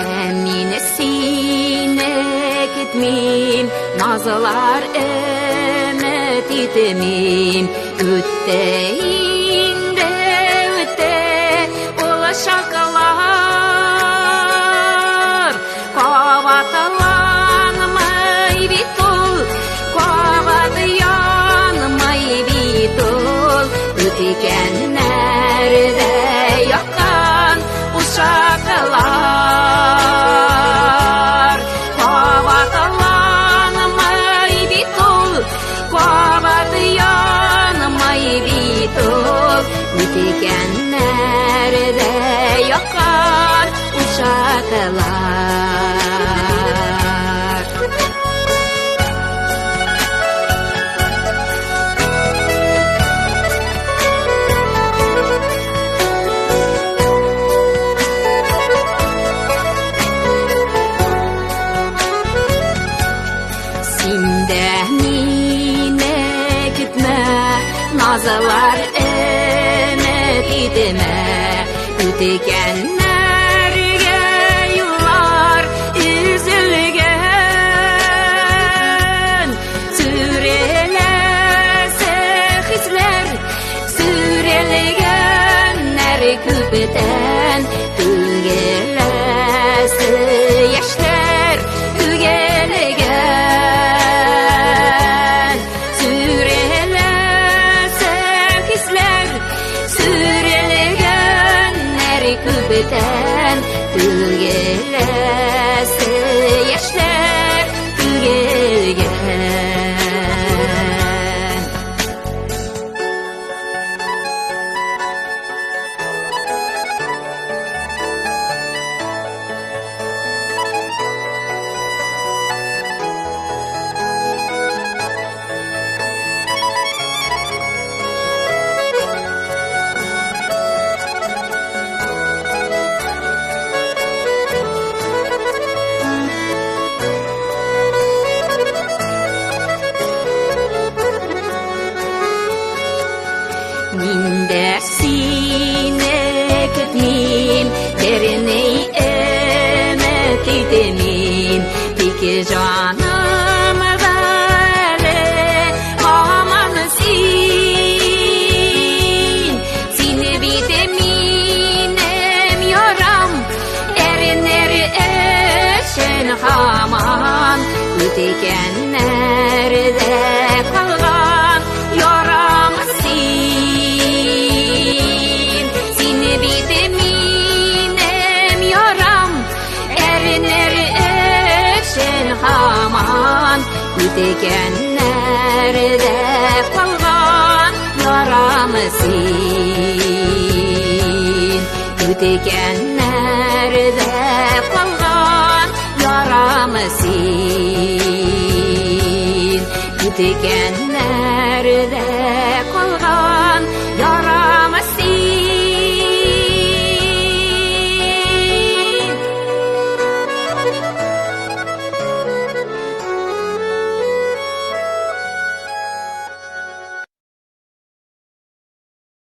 Әмин сине кетмейм, назылар үміт етемейм. Өттейінде өтте болашақлар. Кабатланмай бит ол, кабаты янмай бит ол. Өтекен нәрде яққан ушақлар. Кабатланмай бит ол, кабаты янмай бит ол. Өтекен нәрде яққан ушақлар. Назалар үміт етеме, өтекенлерге юлар үзілген. Сүрелесі хислер, сүрелгенлер көптен. Түгелесі яштар түгелген. Көптен түгелесі яштар түгелген. Нинде сине кетмейм, дереней үміт етемейм. Теке жанымда әлі аман син. Сені бите минем ярам, әрінер үшін хаман. Өтекенлерде қалған ярам син. Сені бите минем ярам, әрінер үшін хаман. Өтекенлерде қалған ярам син. Өтекенлерде қалған ярам син. Өтекенлерде қалған